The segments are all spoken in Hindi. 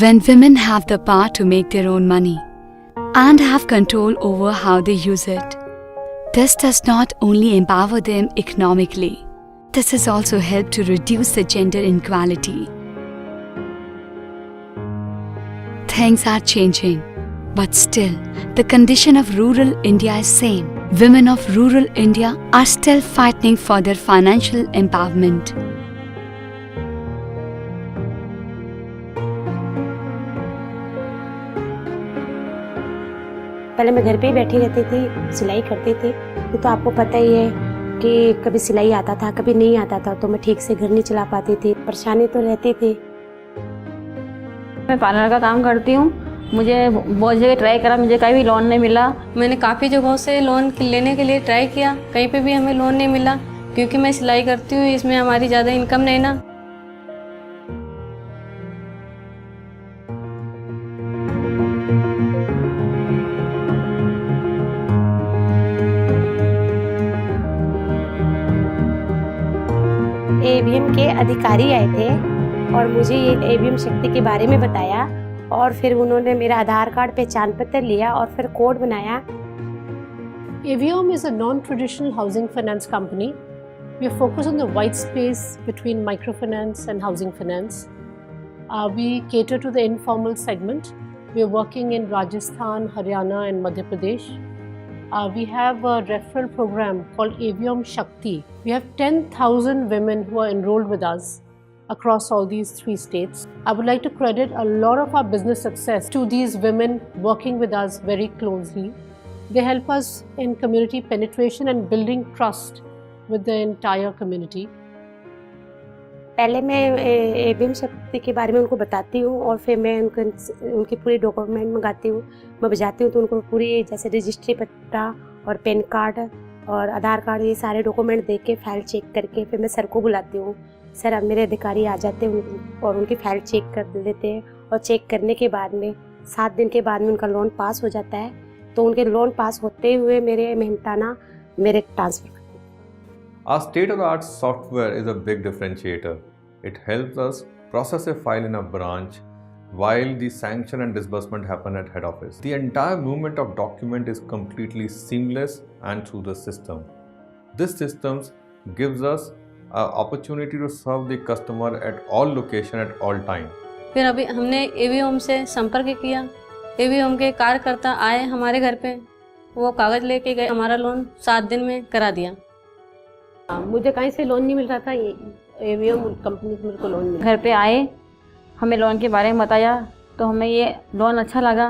When women have the power to make their own money and have control over how they use it, this does not only empower them economically, this has also helped to reduce the gender inequality. Things are changing, but still, the condition of rural India is same. Women of rural India are still fighting for their financial empowerment. पहले मैं घर पे ही बैठी रहती थी, सिलाई करती थी। तो आपको पता ही है कि कभी सिलाई आता था, कभी नहीं आता था, तो मैं ठीक से घर नहीं चला पाती थी, परेशानी तो रहती थी। मैं पार्लर का काम करती हूँ। मुझे बहुत जगह ट्राई करा, मुझे कहीं भी लोन नहीं मिला। मैंने काफ़ी जगहों से लोन लेने के लिए ट्राई किया, कहीं पे भी हमें लोन नहीं मिला, क्योंकि मैं सिलाई करती हूँ, इसमें हमारी ज़्यादा इनकम नहीं ना। एवीएम के अधिकारी आए थे और मुझे ये एवीएम शक्ति के बारे में बताया, और फिर उन्होंने मेरा आधार कार्ड, पहचान पत्र लिया और फिर कोड बनाया। AVM is a non-traditional housing finance company. We are focused on the white space between microfinance and housing finance. We cater to the informal segment. We are working in Rajasthan, Haryana and Madhya Pradesh. We have a referral program called AVM Shakti. We have 10,000 women who are enrolled with us across all these 3 states. I would like to credit a lot of our business success to these women working with us very closely. They help us in community penetration and building trust with the entire community. पहले मैं एवीएम शक्ति के बारे में उनको बताती हूँ और फिर मैं उनके पूरे डॉक्यूमेंट मंगाती हूँ, मैं बजाती हूँ, तो उनको पूरी जैसे रजिस्ट्री पट्टा और पैन कार्ड और आधार कार्ड, ये सारे डॉक्यूमेंट दे के फाइल चेक करके फिर मैं सर को बुलाती हूँ। सर, अब मेरे अधिकारी आ जाते हैं और उनकी फ़ाइल चेक कर लेते हैं, और चेक करने के बाद में 7 दिन के बाद में उनका लोन पास हो जाता है। तो उनके लोन पास होते हुए मेरे मेहनताना मेरे ट्रांसफ़र करते हैं। Our state-of-the-art software is a big differentiator. It helps us process a file in a branch while the sanction and disbursement happen at head office. The entire movement of document is completely seamless and through the system. This system gives us opportunity to serve the customer at all location at all time. फिर अभी हमने एवीएम से संपर्क किया, एवीएम के कार्यकर्ता आए हमारे घर पे, वो कागज़ लेके गए, हमारा लोन 7 दिन में करा दिया। मुझे कहीं से लोन नहीं मिल रहा था, एवीएम कंपनी से मेरे को लोन मिला। घर पे आए, हमें लोन के बारे में बताया, तो हमें ये लोन अच्छा लगा,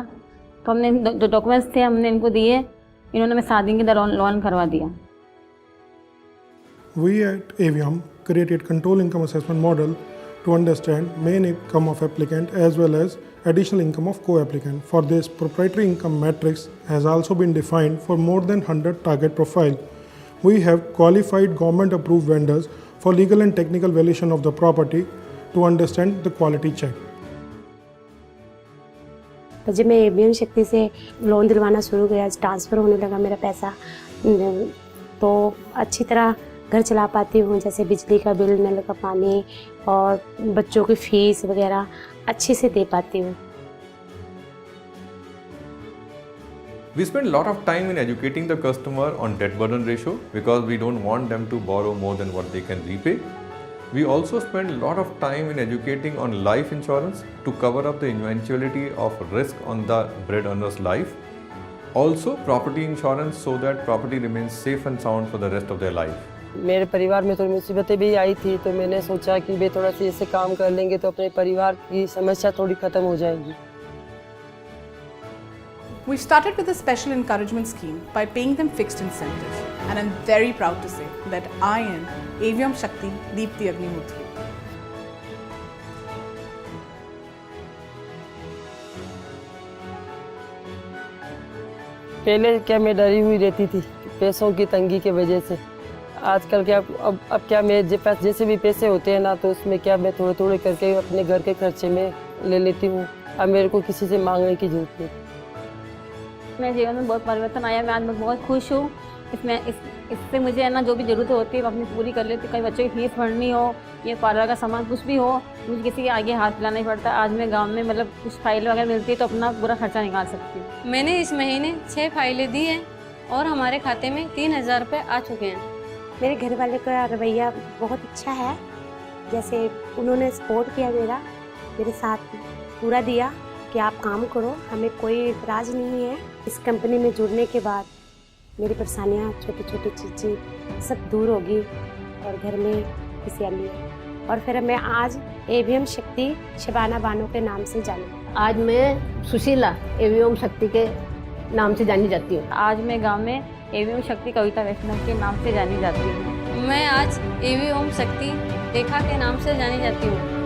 तो हमने जो डॉक्यूमेंट्स थे हमने इनको दिए, इन्होंने हमें 7 दिन के अंदर लोन करवा दिया। We at AVM created control income assessment model to understand main income of applicant as well as additional income of co-applicant. For this, proprietary income matrix has also been defined for more than 100 target profile. We have qualified government approved vendors for legal and technical valuation of the property to understand the quality check. तो जब मैं एवीएम शक्ति से लोन दिलवाना शुरू किया, ट्रांसफ़र होने लगा मेरा पैसा, तो अच्छी तरह घर चला पाती हूँ, जैसे बिजली का बिल, नल का पानी और बच्चों की फीस वगैरह अच्छे से दे पाती हूँ। We spend a lot of time in educating the customer on debt burden ratio because we don't want them to borrow more than what they can repay. We also spend a lot of time in educating on life insurance to cover up the eventuality of risk on the bread earner's life. Also property insurance so that property remains safe and sound for the rest of their life. मेरे परिवार में थोड़ी मुसीबतें भी आई थी, तो मैंने सोचा कि वे थोड़ा सा ऐसे काम कर लेंगे तो अपने परिवार की समस्या थोड़ी खत्म हो जाएगी। We started with a special encouragement scheme by paying them fixed incentives, and I'm very proud to say that I am AVM Shakti Deepti Agnihotri. पहले क्या मैं डरी हुई रहती थी पैसों की तंगी की वजह से। आजकल क्या अब क्या मेरे पास जैसे भी पैसे होते हैं ना, तो उसमें क्या मैं थोड़े थोड़े करके अपने घर के खर्चे में ले लेती हूँ। अब मेरे को किसी से मांगने की जरूरत नहीं। मेरे जीवन में बहुत परिवर्तन आया, मैं आज बहुत खुश हूँ। इसमें इससे मुझे है ना जो भी ज़रूरत होती है वो अपनी पूरी कर लेती हूँ। कहीं बच्चों की फीस भरनी हो, ये पार्लर का सामान कुछ भी हो, मुझे किसी के आगे हाथ फैलाना नहीं पड़ता। आज मैं गांव में मतलब कुछ फाइल वगैरह मिलती है तो अपना पूरा खर्चा निकाल सकती हूँ। मैंने इस महीने 6 फाइलें दी हैं और हमारे खाते में 3000 रुपये आ चुके हैं। मेरे घर वाले का रवैया बहुत अच्छा है, जैसे उन्होंने सपोर्ट किया मेरे साथ पूरा दिया कि आप काम करो, हमें कोई इतराज़ नहीं है। इस कंपनी में जुड़ने के बाद मेरी परेशानियाँ, छोटी छोटी चीज़ें सब दूर होगी और घर में खुशहाली है। और फिर मैं आज एवीएम शक्ति शबाना बानो के नाम से जानी। आज मैं सुशीला एवीएम शक्ति के नाम से जानी जाती हूँ। आज मैं गांव में एवीएम शक्ति कविता वैष्णव के नाम से जानी जाती हूँ। मैं आज एवीएम शक्ति रेखा के नाम से जानी जाती हूँ।